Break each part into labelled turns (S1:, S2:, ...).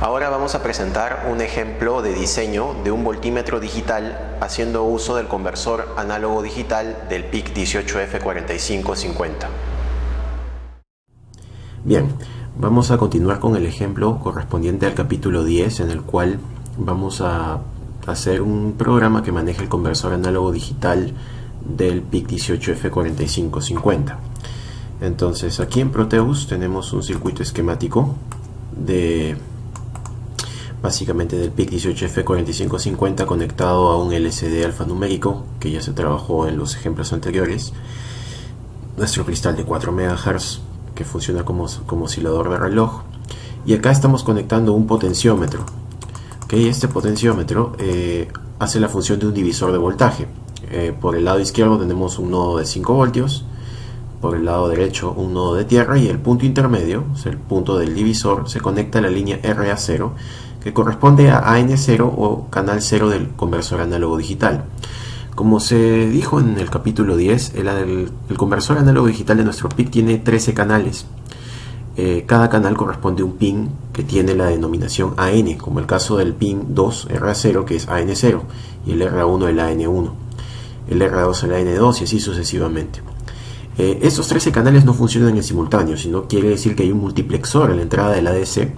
S1: Ahora vamos a presentar un ejemplo de diseño de un voltímetro digital haciendo uso del conversor análogo digital del PIC 18F4550.
S2: Bien, vamos a continuar con el ejemplo correspondiente al capítulo 10, en el cual vamos a hacer un programa que maneja el conversor análogo digital del PIC 18F4550. Entonces, aquí en Proteus tenemos un circuito esquemático básicamente del PIC 18F4550 conectado a un LCD alfanumérico que ya se trabajó en los ejemplos anteriores, nuestro cristal de 4 MHz que funciona como oscilador de reloj, y acá estamos conectando un potenciómetro. Este potenciómetro hace la función de un divisor de voltaje. Por el lado izquierdo tenemos un nodo de 5 voltios, por el lado derecho un nodo de tierra, y el punto intermedio, o sea, el punto del divisor, se conecta a la línea RA0, que corresponde a AN0 o canal 0 del conversor análogo digital. Como se dijo en el capítulo 10, el conversor análogo digital de nuestro PIC tiene 13 canales. Cada canal corresponde a un pin que tiene la denominación AN, como el caso del pin 2 RA0, que es AN0, y el RA1 el AN1, el RA2 el AN2, y así sucesivamente. Estos 13 canales no funcionan en simultáneo, sino quiere decir que hay un multiplexor a la entrada del ADC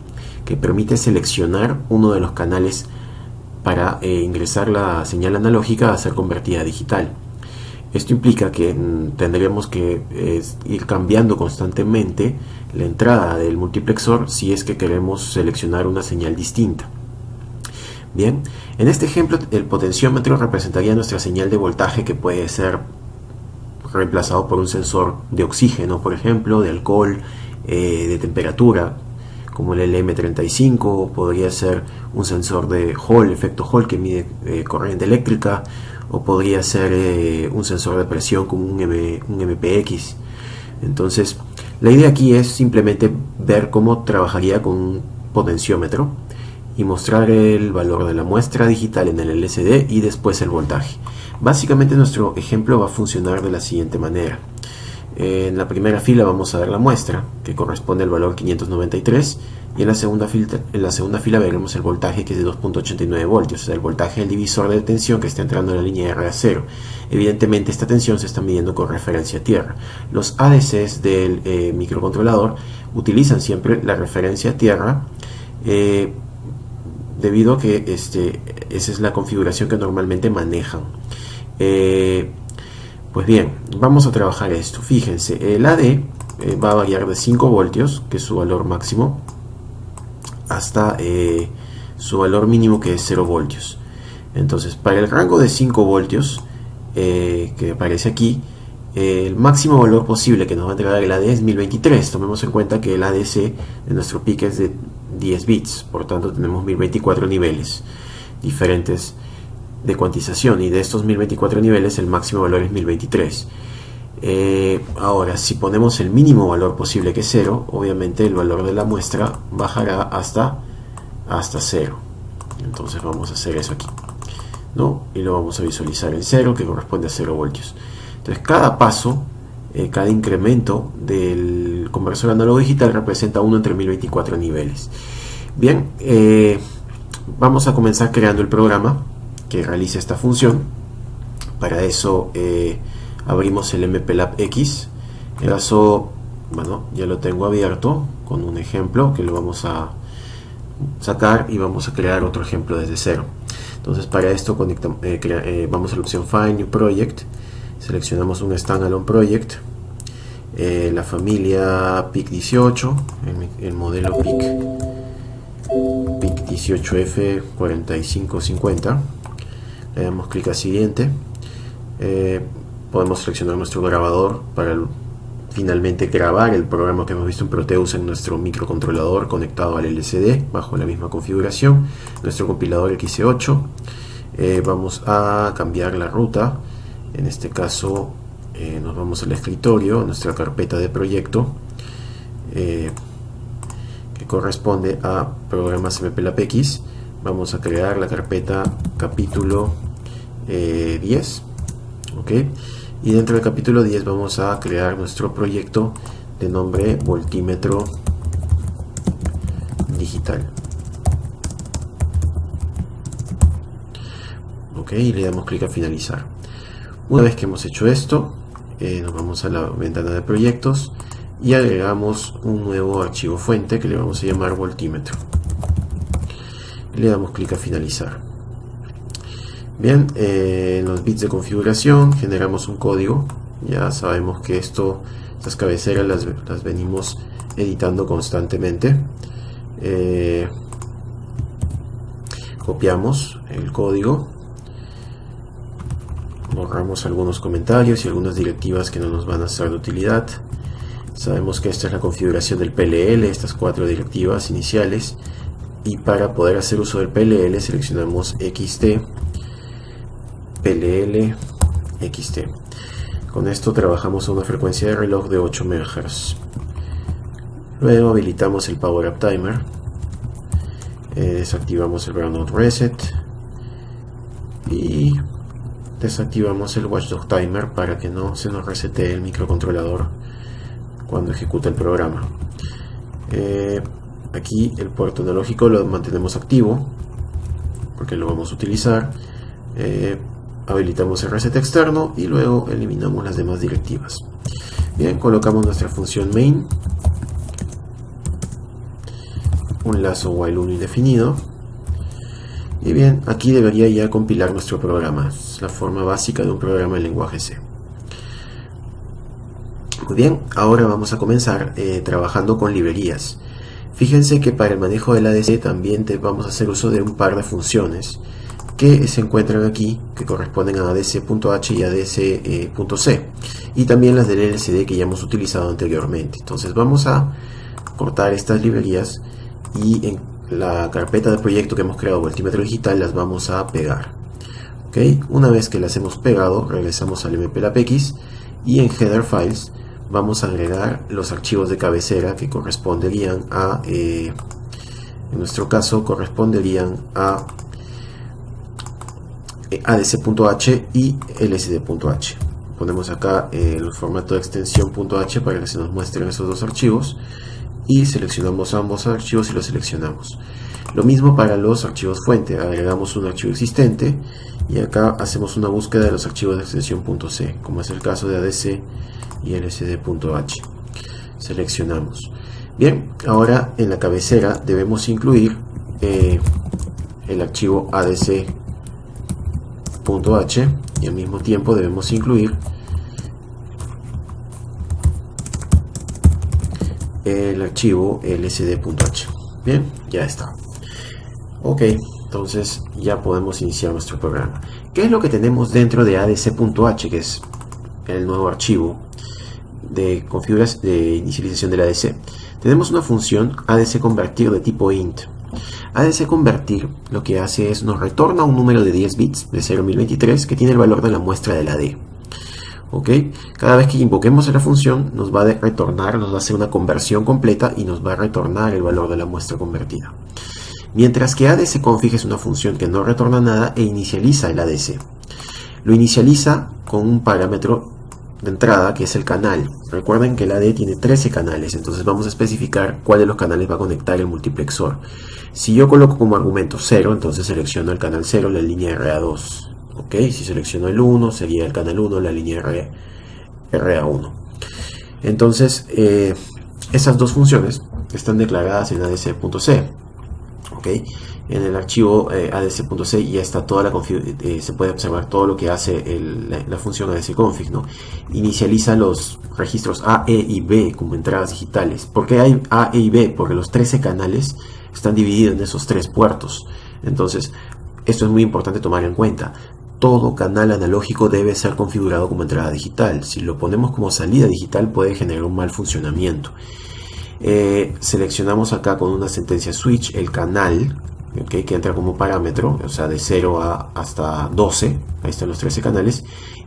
S2: que permite seleccionar uno de los canales para ingresar la señal analógica a ser convertida a digital. Esto implica que tendríamos que ir cambiando constantemente la entrada del multiplexor si es que queremos seleccionar una señal distinta. Bien, en este ejemplo el potenciómetro representaría nuestra señal de voltaje, que puede ser reemplazado por un sensor de oxígeno, por ejemplo, de alcohol, de temperatura, como el LM35, podría ser un sensor de Hall, efecto Hall, que mide corriente eléctrica, o podría ser un sensor de presión como un MPX. Entonces, la idea aquí es simplemente ver cómo trabajaría con un potenciómetro y mostrar el valor de la muestra digital en el LCD y después el voltaje. Básicamente nuestro ejemplo va a funcionar de la siguiente manera. En la primera fila vamos a ver la muestra, que corresponde al valor 593, y en la segunda fila veremos el voltaje, que es de 2.89 voltios, o sea, el voltaje del divisor de tensión que está entrando en la línea RA0. Evidentemente esta tensión se está midiendo con referencia a tierra. Los ADCs del microcontrolador utilizan siempre la referencia a tierra, debido a que esa es la configuración que normalmente manejan. Pues bien, vamos a trabajar esto. Fíjense, el AD va a variar de 5 voltios, que es su valor máximo, hasta su valor mínimo, que es 0 voltios. Entonces, para el rango de 5 voltios que aparece aquí, el máximo valor posible que nos va a entregar el AD es 1023. Tomemos en cuenta que el ADC de nuestro PIC es de 10 bits, por tanto tenemos 1024 niveles diferentes de cuantización, y de estos 1024 niveles el máximo valor es 1023. Ahora, si ponemos el mínimo valor posible, que es 0, obviamente el valor de la muestra bajará hasta 0. Entonces vamos a hacer eso aquí, ¿no? Y lo vamos a visualizar en 0, que corresponde a 0 voltios. Entonces cada paso, cada incremento del conversor análogo digital representa 1 entre 1024 niveles. Bien, vamos a comenzar creando el programa que realice esta función. Para eso abrimos el MPLAB X. En caso, bueno, ya lo tengo abierto con un ejemplo que lo vamos a sacar, y vamos a crear otro ejemplo desde cero. Entonces, para esto vamos a la opción Find New Project, seleccionamos un Standalone Project, la familia PIC 18, el modelo PIC 18F4550. Le damos clic a siguiente. Podemos seleccionar nuestro grabador para finalmente grabar el programa que hemos visto en Proteus en nuestro microcontrolador conectado al LCD bajo la misma configuración, nuestro compilador XC8. Vamos a cambiar la ruta. En este caso nos vamos al escritorio, a nuestra carpeta de proyecto, que corresponde a programas MPLAB X. Vamos a crear la carpeta capítulo 10, ¿ok? Y dentro del capítulo 10 vamos a crear nuestro proyecto de nombre voltímetro digital. Ok, y le damos clic a finalizar. Una vez que hemos hecho esto, nos vamos a la ventana de proyectos y agregamos un nuevo archivo fuente que le vamos a llamar voltímetro. Le damos clic a finalizar. Bien, en los bits de configuración generamos un código. Ya sabemos que estas cabeceras las venimos editando constantemente. Copiamos el código, borramos algunos comentarios y algunas directivas que no nos van a ser de utilidad. Sabemos que esta es la configuración del PLL, estas 4 directivas iniciales, y para poder hacer uso del PLL seleccionamos XT, PLL, XT. Con esto trabajamos a una frecuencia de reloj de 8 MHz. Luego habilitamos el Power Up Timer, desactivamos el Brownout Reset y desactivamos el Watchdog Timer para que no se nos resetee el microcontrolador cuando ejecuta el programa. Aquí el puerto analógico lo mantenemos activo porque lo vamos a utilizar. Habilitamos el reset externo y luego eliminamos las demás directivas. Bien, colocamos nuestra función main, un lazo while 1 indefinido, y bien, aquí debería ya compilar nuestro programa. Es la forma básica de un programa en lenguaje C. Muy bien, ahora vamos a comenzar trabajando con librerías. Fíjense que para el manejo del ADC también vamos a hacer uso de un par de funciones que se encuentran aquí, que corresponden a ADC.h y ADC.c, y también las del LCD que ya hemos utilizado anteriormente. Entonces vamos a cortar estas librerías y en la carpeta de proyecto que hemos creado, voltímetro digital, las vamos a pegar. ¿Okay? Una vez que las hemos pegado, regresamos al mplabx y en header files vamos a agregar los archivos de cabecera que corresponderían a, en nuestro caso, corresponderían a adc.h y lsd.h. Ponemos acá el formato de extensión .h para que se nos muestren esos dos archivos y seleccionamos ambos archivos y los seleccionamos. Lo mismo para los archivos fuente, agregamos un archivo existente y acá hacemos una búsqueda de los archivos de extensión .c, como es el caso de adc y lsd.h. Seleccionamos. Bien, ahora en la cabecera debemos incluir el archivo adc.h y al mismo tiempo debemos incluir el archivo lsd.h. Bien, ya está. Ok, entonces ya podemos iniciar nuestro programa. ¿Qué es lo que tenemos dentro de adc.h, que es el nuevo archivo de configuración de inicialización del ADC? Tenemos una función ADC convertir de tipo int. ADC convertir lo que hace es nos retorna un número de 10 bits de 0 a 1023 que tiene el valor de la muestra del AD. ¿Ok? Cada vez que invoquemos a la función nos va a retornar, nos va a hacer una conversión completa y nos va a retornar el valor de la muestra convertida. Mientras que ADCconfig es una función que no retorna nada e inicializa el ADC. Lo inicializa con un parámetro de entrada que es el canal. Recuerden que el AD tiene 13 canales, entonces vamos a especificar cuál de los canales va a conectar el multiplexor. Si yo coloco como argumento 0, entonces selecciono el canal 0, la línea RA2. ¿Ok? Si selecciono el 1, sería el canal 1, la línea RA1. Entonces, esas dos funciones están declaradas en adc.c. ¿Ok? En el archivo adc.c ya está toda la se puede observar todo lo que hace la función adcconfig, ¿no? Inicializa los registros A, E y B como entradas digitales. ¿Por qué hay A, E y B? Porque los 13 canales están divididos en esos 3 puertos. Entonces, esto es muy importante tomar en cuenta. Todo canal analógico debe ser configurado como entrada digital. Si lo ponemos como salida digital puede generar un mal funcionamiento. Seleccionamos acá con una sentencia switch el canal, ¿okay? Que entra como parámetro, o sea de 0 hasta 12, ahí están los 13 canales,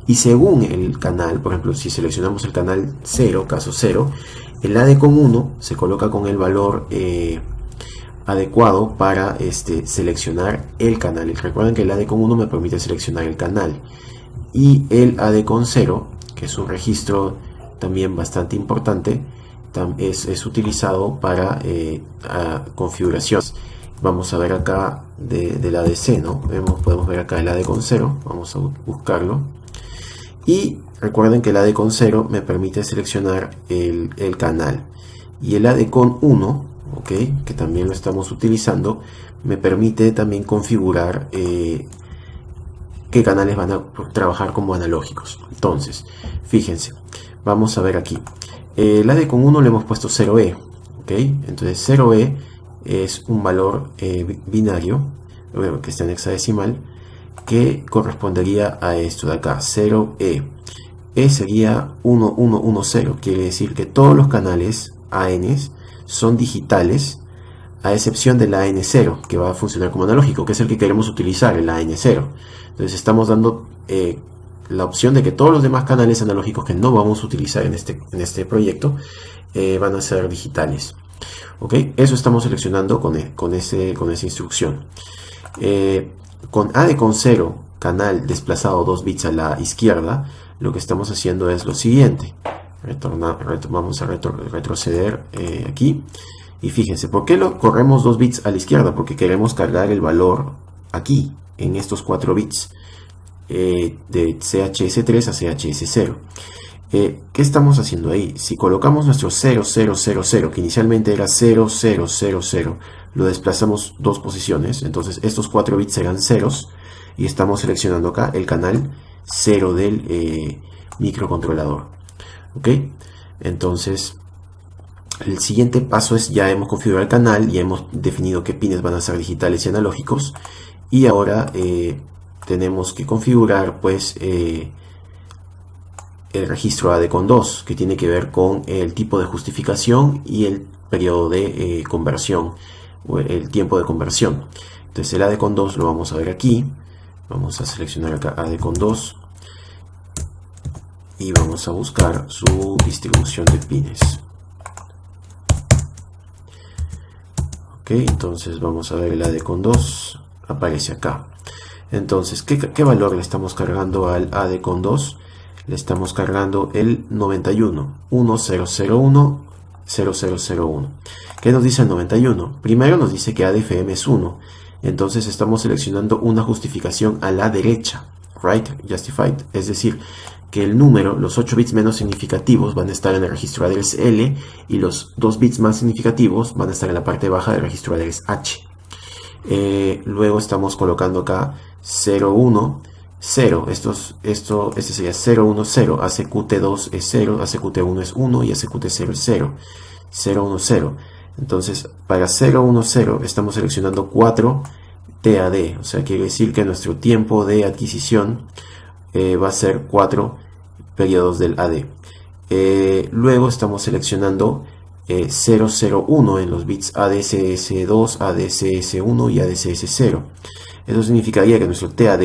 S2: y según el canal, por ejemplo si seleccionamos el canal 0, caso 0, el AD con 1 se coloca con el valor adecuado para seleccionar el canal. Recuerden que el AD con 1 me permite seleccionar el canal, y el AD con 0, que es un registro también bastante importante, es utilizado para configuraciones. Vamos a ver acá del ADC, ¿no? Podemos ver acá el AD con 0, vamos a buscarlo. Y recuerden que el AD con 0 me permite seleccionar el canal. Y el AD con 1, ¿ok? Que también lo estamos utilizando, me permite también configurar qué canales van a trabajar como analógicos. Entonces, fíjense, vamos a ver aquí. El AD con 1 le hemos puesto 0E, ¿ok? Entonces 0E es un valor binario, que está en hexadecimal, que correspondería a esto de acá, 0E. E sería 1110, quiere decir que todos los canales ANs son digitales, a excepción del AN0, que va a funcionar como analógico, que es el que queremos utilizar, el AN0. Entonces estamos dando la opción de que todos los demás canales analógicos que no vamos a utilizar en este proyecto van a ser digitales. ¿Ok? Eso estamos seleccionando con esa instrucción. Con AD con 0, canal desplazado 2 bits a la izquierda, lo que estamos haciendo es lo siguiente. Vamos a retroceder aquí. Y fíjense, ¿por qué lo corremos 2 bits a la izquierda? Porque queremos cargar el valor aquí, en estos 4 bits, de CHS3 a CHS0. ¿Qué estamos haciendo ahí? Si colocamos nuestro 0000, que inicialmente era 0000, lo desplazamos 2 posiciones, entonces estos 4 bits serán ceros, y estamos seleccionando acá el canal 0 del microcontrolador. ¿Ok? Entonces, el siguiente paso es, ya hemos configurado el canal, ya hemos definido qué pines van a ser digitales y analógicos, y ahora tenemos que configurar pues el registro AD con 2, que tiene que ver con el tipo de justificación y el periodo de conversión, o el tiempo de conversión. Entonces el AD con 2 lo vamos a ver aquí. Vamos a seleccionar acá AD con 2 y vamos a buscar su distribución de pines. Ok, entonces vamos a ver el AD con 2, aparece acá. Entonces, ¿qué valor le estamos cargando al AD con 2? Le estamos cargando el 91, 1001, 0001. ¿Qué nos dice el 91? Primero nos dice que ADFM es 1. Entonces estamos seleccionando una justificación a la derecha, right, justified. Es decir, que el número, los 8 bits menos significativos van a estar en el registro address-L y los 2 bits más significativos van a estar en la parte baja del registro address-H. Luego estamos colocando acá 010. Este sería 010, ACQT2 es 0, ACQT1 es 1 y ACQT0 es 0. 010. Entonces, para 010 estamos seleccionando 4 TAD, o sea, quiere decir que nuestro tiempo de adquisición va a ser 4 periodos del AD. Luego estamos seleccionando 001 en los bits ADCS2, ADCS1 y ADCS0. Eso significaría que nuestro TAD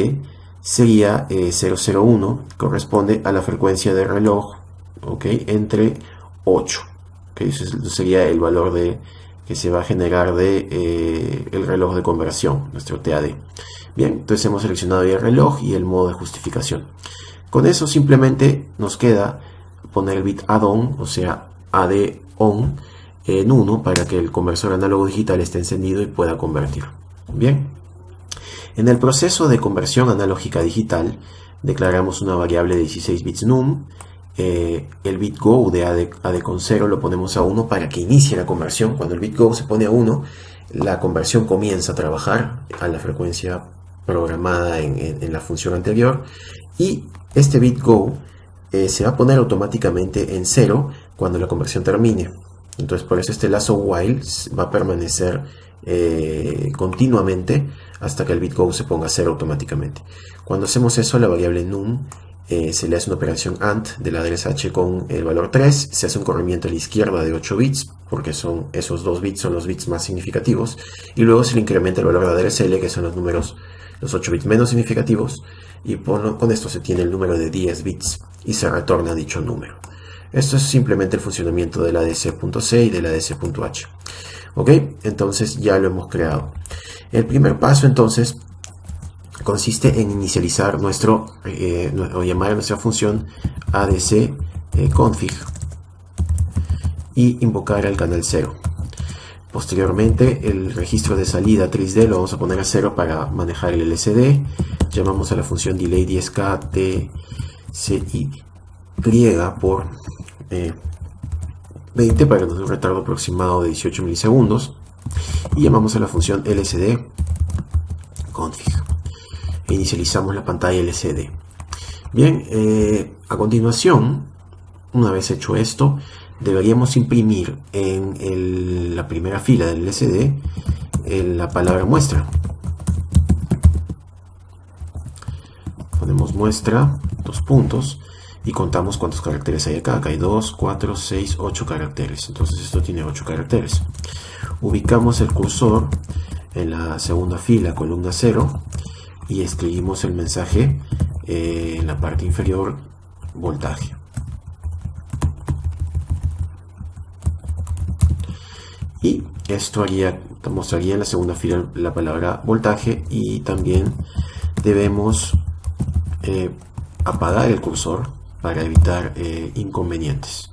S2: sería 001, corresponde a la frecuencia de reloj, ¿okay? Entre 8. ¿Okay? Ese sería el valor que se va a generar de el reloj de conversión, nuestro TAD. Bien, entonces hemos seleccionado ya el reloj y el modo de justificación. Con eso simplemente nos queda poner el bit add-on, o sea, AD on, en 1 para que el conversor análogo digital esté encendido y pueda convertir. Bien. En el proceso de conversión analógica a digital, declaramos una variable de 16 bits num. El bit go de AD con 0 lo ponemos a 1 para que inicie la conversión. Cuando el bit go se pone a 1, la conversión comienza a trabajar a la frecuencia programada en la función anterior. Y este bit go se va a poner automáticamente en 0 cuando la conversión termine. Entonces, por eso este lazo while va a permanecer continuamente hasta que el bit go se ponga a 0 automáticamente. Cuando hacemos eso, la variable num se le hace una operación AND del address H con el valor 3, se hace un corrimiento a la izquierda de 8 bits, porque esos 2 bits son los bits más significativos, y luego se le incrementa el valor de address L, que son los 8 bits menos significativos, y con esto se tiene el número de 10 bits y se retorna dicho número. Esto es simplemente el funcionamiento del ADC.C y del ADC.H. ¿Ok? Entonces ya lo hemos creado. El primer paso entonces consiste en inicializar o llamar a nuestra función ADC config y invocar al canal 0. Posteriormente, el registro de salida 3D lo vamos a poner a 0 para manejar el LCD. Llamamos a la función delay 10K TCY por 20 para que nos dé un retardo aproximado de 18 milisegundos. Y llamamos a la función LCD config. E inicializamos la pantalla LCD. Bien, a continuación, una vez hecho esto, deberíamos imprimir en la primera fila del LCD la palabra muestra. Ponemos muestra, 2 puntos, y contamos cuántos caracteres hay acá. Acá hay 2, 4, 6, 8 caracteres. Entonces esto tiene 8 caracteres. Ubicamos el cursor en la segunda fila, columna 0, y escribimos el mensaje en la parte inferior, voltaje. Y esto mostraría en la segunda fila la palabra voltaje, y también debemos apagar el cursor para evitar inconvenientes.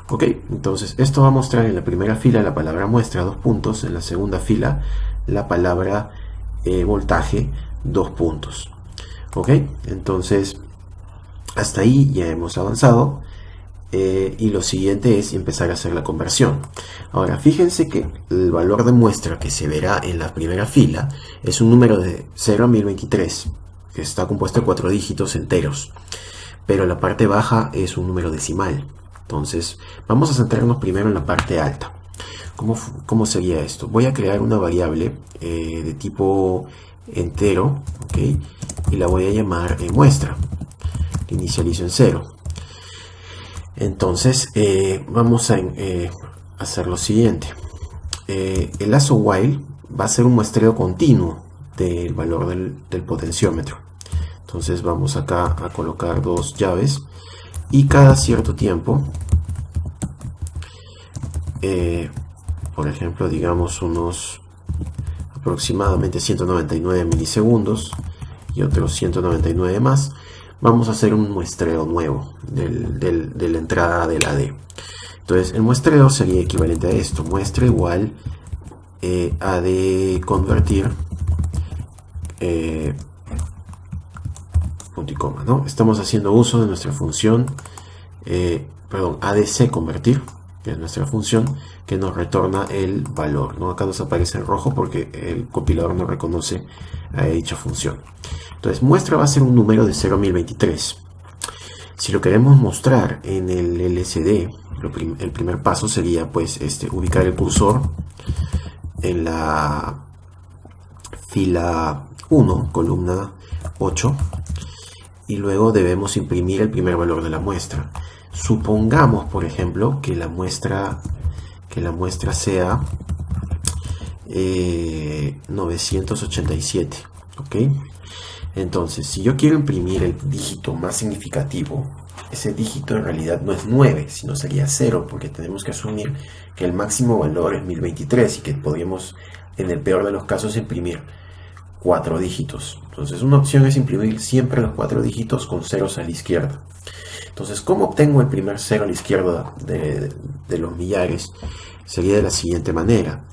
S2: Ok, entonces esto va a mostrar en la primera fila la palabra muestra, 2 puntos, en la segunda fila la palabra voltaje, 2 puntos. Ok, entonces hasta ahí ya hemos avanzado. Y lo siguiente es empezar a hacer la conversión. Ahora, fíjense que el valor de muestra que se verá en la primera fila es un número de 0 a 1023, que está compuesto de 4 dígitos enteros, pero la parte baja es un número decimal. Entonces, vamos a centrarnos primero en la parte alta. ¿Cómo sería esto? Voy a crear una variable de tipo entero, ¿okay? Y la voy a llamar muestra. La inicializo en 0. Entonces vamos a hacer lo siguiente. El lazo while va a ser un muestreo continuo del valor del potenciómetro. Entonces vamos acá a colocar 2 llaves, y cada cierto tiempo, por ejemplo, digamos unos aproximadamente 199 milisegundos y otros 199 más, vamos a hacer un muestreo nuevo de la entrada del AD. Entonces el muestreo sería equivalente a esto: muestra igual AD convertir punto y coma, ¿no? Estamos haciendo uso de nuestra función ADC convertir, que es nuestra función que nos retorna el valor, ¿no? Acá nos aparece en rojo porque el compilador no reconoce a dicha función. Entonces muestra va a ser un número de 0 a 1023. Si lo queremos mostrar en el LCD, el primer paso sería pues ubicar el cursor en la fila 1, columna 8, y luego debemos imprimir el primer valor de la muestra. Supongamos, por ejemplo, que la muestra sea 987, ¿ok? Entonces, si yo quiero imprimir el dígito más significativo, ese dígito en realidad no es 9, sino sería 0, porque tenemos que asumir que el máximo valor es 1023 y que podríamos, en el peor de los casos, imprimir 4 dígitos. Entonces, una opción es imprimir siempre los 4 dígitos con ceros a la izquierda. Entonces, ¿cómo obtengo el primer 0 a la izquierda de los millares? Sería de la siguiente manera.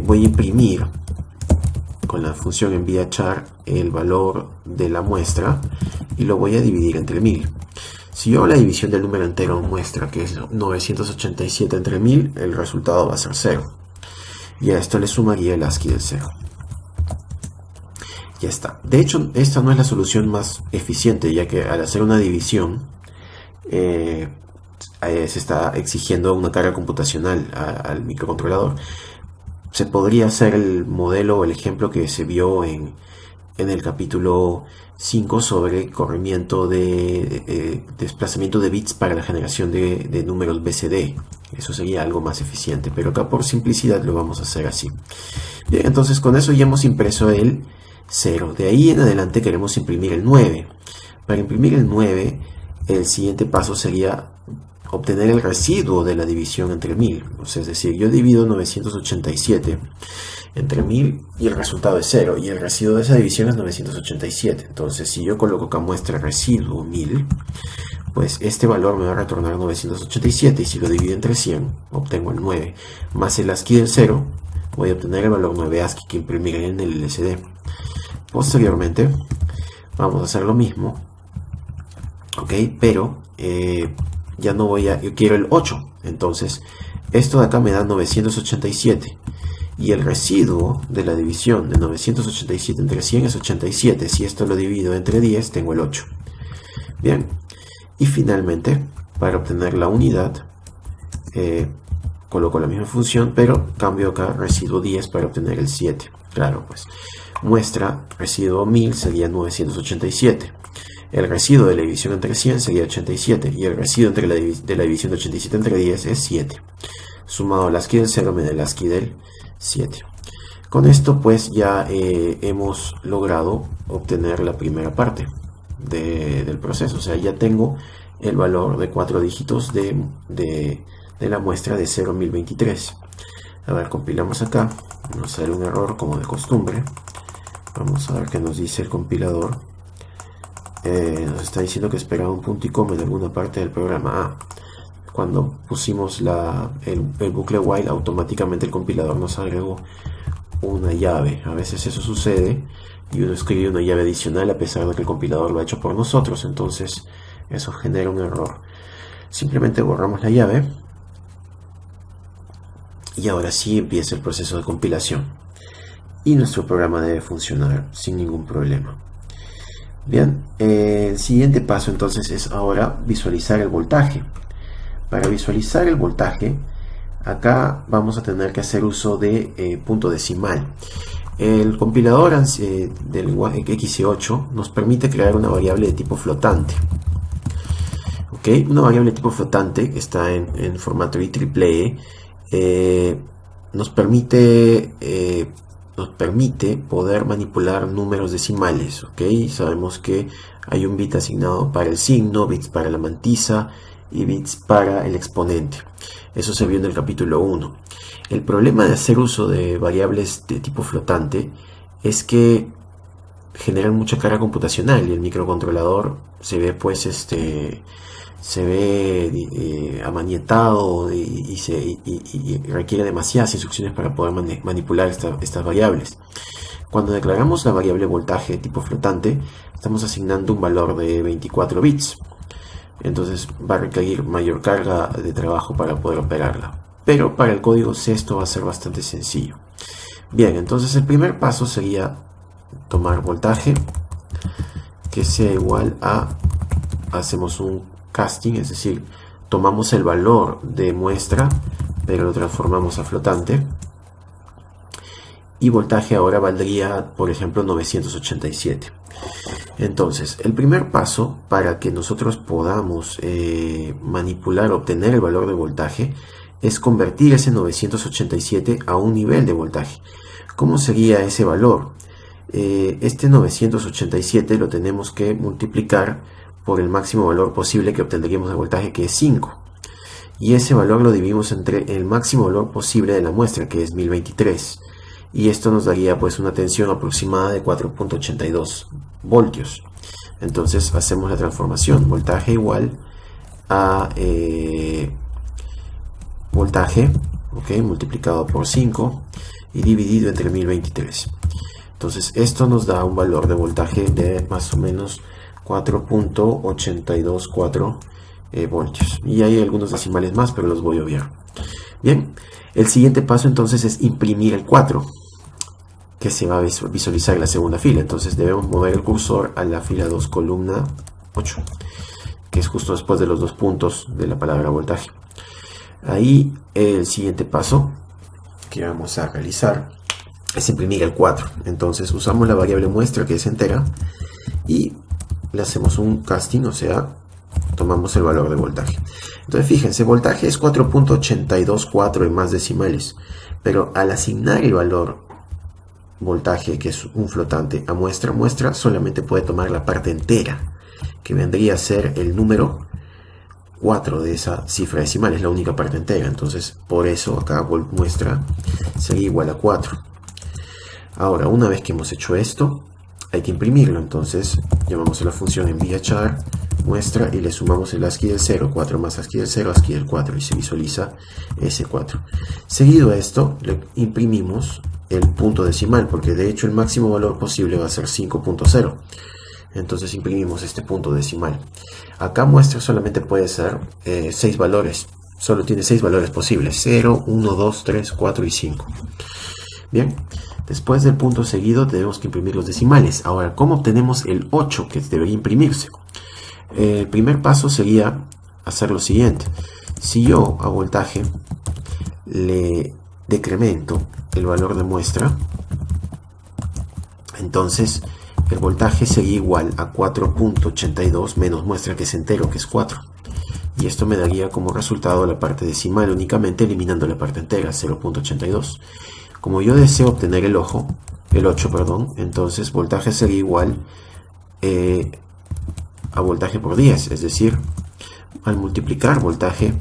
S2: Voy a imprimir con la función enviachar el valor de la muestra y lo voy a dividir entre 1000. Si yo hago la división del número entero muestra, que es 987 entre 1000, el resultado va a ser 0. Y a esto le sumaría el ASCII del 0. Ya está. De hecho, esta no es la solución más eficiente, ya que al hacer una división se está exigiendo una carga computacional al microcontrolador. Se podría hacer el modelo o el ejemplo que se vio en el capítulo 5 sobre corrimiento de desplazamiento de bits para la generación de números BCD. Eso sería algo más eficiente, pero acá por simplicidad lo vamos a hacer así. Bien, entonces con eso ya hemos impreso el 0. De ahí en adelante queremos imprimir el 9. Para imprimir el 9, el siguiente paso sería obtener el residuo de la división entre 1000. O sea, es decir, yo divido 987 entre 1000 y el resultado es 0. Y el residuo de esa división es 987. Entonces, si yo coloco acá muestra residuo 1000, pues este valor me va a retornar 987, y si lo divido entre 100, obtengo el 9, más el ASCII del 0, voy a obtener el valor 9 ASCII que imprimiré en el LCD. Posteriormente, vamos a hacer lo mismo, ok, pero ya no voy a, yo quiero el 8, entonces esto de acá me da 987, y el residuo de la división de 987 entre 100 es 87, si esto lo divido entre 10, tengo el 8. Bien, y finalmente, para obtener la unidad, coloco la misma función, pero cambio acá residuo 10 para obtener el 7. Claro, pues muestra residuo 1000 sería 987. El residuo de la división entre 100 sería 87, y el residuo de la división de 87 entre 10 es 7. Sumado al ASCII del 0 me da el ASCII del 7. Con esto pues ya hemos logrado obtener la primera parte del proceso. O sea, ya tengo el valor de 4 dígitos de la muestra de 0.023. A ver, compilamos acá. Nos sale un error como de costumbre. Vamos a ver qué nos dice el compilador. Nos está diciendo que esperaba un punto y coma en alguna parte del programa. Cuando pusimos el bucle while, automáticamente el compilador nos agregó una llave. A veces eso sucede y uno escribe una llave adicional a pesar de que el compilador lo ha hecho por nosotros, entonces eso genera un error. Simplemente borramos la llave y ahora sí empieza el proceso de compilación y nuestro programa debe funcionar sin ningún problema. Bien, el siguiente paso entonces es ahora visualizar el voltaje. Para visualizar el voltaje, acá vamos a tener que hacer uso de punto decimal. El compilador del lenguaje XC8 nos permite crear una variable de tipo flotante. ¿Okay? Una variable de tipo flotante que está en formato IEEE nos permite poder manipular números decimales. ¿Okay? Sabemos que hay un bit asignado para el signo, bits para la mantisa y bits para el exponente. Eso se vio en el capítulo 1. El problema de hacer uso de variables de tipo flotante es que generan mucha carga computacional y el microcontrolador se ve pues amanietado y requiere demasiadas instrucciones para poder manipular estas variables. Cuando declaramos la variable voltaje de tipo flotante, estamos asignando un valor de 24 bits. Entonces va a requerir mayor carga de trabajo para poder operarla. Pero para el código C esto va a ser bastante sencillo. Bien, entonces el primer paso sería tomar voltaje que sea igual a, hacemos un casting, es decir, tomamos el valor de muestra pero lo transformamos a flotante, y voltaje ahora valdría, por ejemplo, 987. Entonces, el primer paso para que nosotros podamos manipular, obtener el valor de voltaje, es convertir ese 987 a un nivel de voltaje. ¿Cómo sería ese valor? Este 987 lo tenemos que multiplicar por el máximo valor posible que obtendríamos de voltaje, que es 5. Y ese valor lo dividimos entre el máximo valor posible de la muestra, que es 1023. Y esto nos daría pues una tensión aproximada de 4.82 voltios. Entonces hacemos la transformación, voltaje igual a voltaje, multiplicado por 5 y dividido entre 1023. Entonces esto nos da un valor de voltaje de más o menos 4.824 voltios. Y hay algunos decimales más, pero los voy a obviar. Bien, el siguiente paso entonces es imprimir el 4, que se va a visualizar en la segunda fila. Entonces debemos mover el cursor a la fila 2, columna 8, que es justo después de los dos puntos de la palabra voltaje. Ahí el siguiente paso que vamos a realizar es imprimir el 4. Entonces usamos la variable muestra, que es entera, y le hacemos un casting, o sea, tomamos el valor de voltaje. Entonces fíjense, voltaje es 4.824 en más decimales, pero al asignar el valor voltaje, que es un flotante, a muestra solamente puede tomar la parte entera, que vendría a ser el número 4 de esa cifra decimal, es la única parte entera. Entonces por eso acá muestra sería igual a 4. Ahora, una vez que hemos hecho esto, hay que imprimirlo. Entonces llamamos a la función enviachar muestra y le sumamos el ASCII del 0, 4 más ASCII del 0, ASCII del 4 y se visualiza ese 4. Seguido a esto le imprimimos el punto decimal, porque de hecho el máximo valor posible va a ser 5.0. Entonces imprimimos este punto decimal. Acá muestra solamente puede ser 6 valores. Solo tiene 6 valores posibles: 0, 1, 2, 3, 4 y 5. Bien, después del punto seguido tenemos que imprimir los decimales. Ahora, ¿cómo obtenemos el 8 que debería imprimirse? El primer paso sería hacer lo siguiente. Si yo a voltaje le decremento el valor de muestra, entonces el voltaje sería igual a 4.82 menos muestra, que es entero, que es 4. Y esto me daría como resultado la parte decimal únicamente, eliminando la parte entera, 0.82. Como yo deseo obtener el 8, entonces voltaje sería igual a voltaje por 10, es decir, al multiplicar voltaje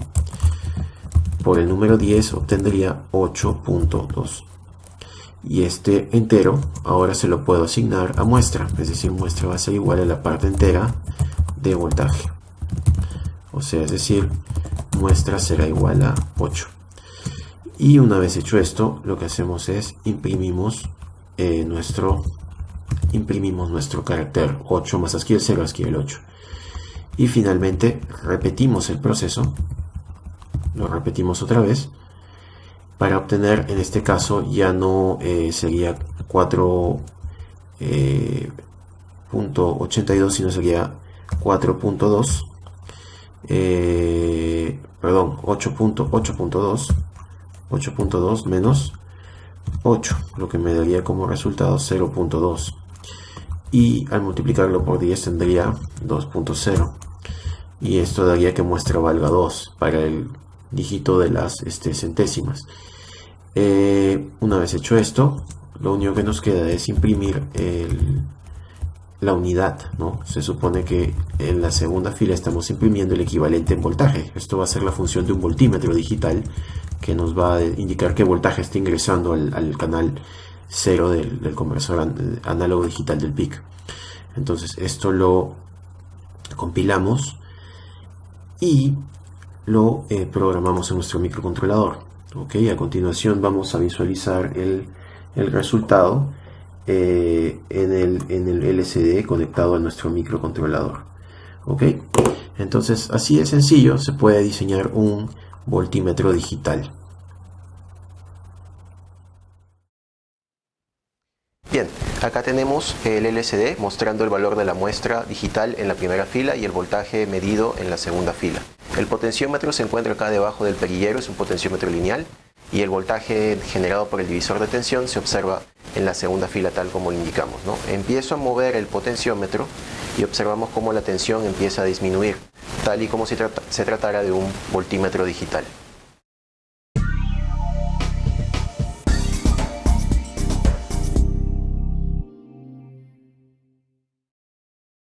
S2: por el número 10 obtendría 8.2. Y este entero ahora se lo puedo asignar a muestra, es decir, muestra va a ser igual a la parte entera de voltaje. O sea, es decir, muestra será igual a 8. Y una vez hecho esto, lo que hacemos es imprimimos nuestro carácter 8 más ASCII el 0, ASCII el 8. Y finalmente repetimos el proceso, lo repetimos otra vez, para obtener, en este caso, ya no sería 4.82, sino sería 4.2, perdón, 8.2 menos 8, lo que me daría como resultado 0.2. Y al multiplicarlo por 10 tendría 2.0. Y esto daría que muestra valga 2 para el dígito de las centésimas. Una vez hecho esto, lo único que nos queda es imprimir la unidad, ¿no? Se supone que en la segunda fila estamos imprimiendo el equivalente en voltaje. Esto va a ser la función de un voltímetro digital que nos va a indicar qué voltaje está ingresando al canal 0 del conversor análogo digital del PIC. Entonces esto lo compilamos y lo programamos en nuestro microcontrolador. ¿Ok? A continuación vamos a visualizar el resultado en el LCD conectado a nuestro microcontrolador. ¿Ok? Entonces, así de sencillo se puede diseñar un voltímetro digital.
S1: Bien, acá tenemos el LCD mostrando el valor de la muestra digital en la primera fila y el voltaje medido en la segunda fila. El potenciómetro se encuentra acá debajo del perillero, es un potenciómetro lineal, y el voltaje generado por el divisor de tensión se observa en la segunda fila tal como lo indicamos, ¿no? Empiezo a mover el potenciómetro y observamos cómo la tensión empieza a disminuir, tal y como si se tratara de un voltímetro digital.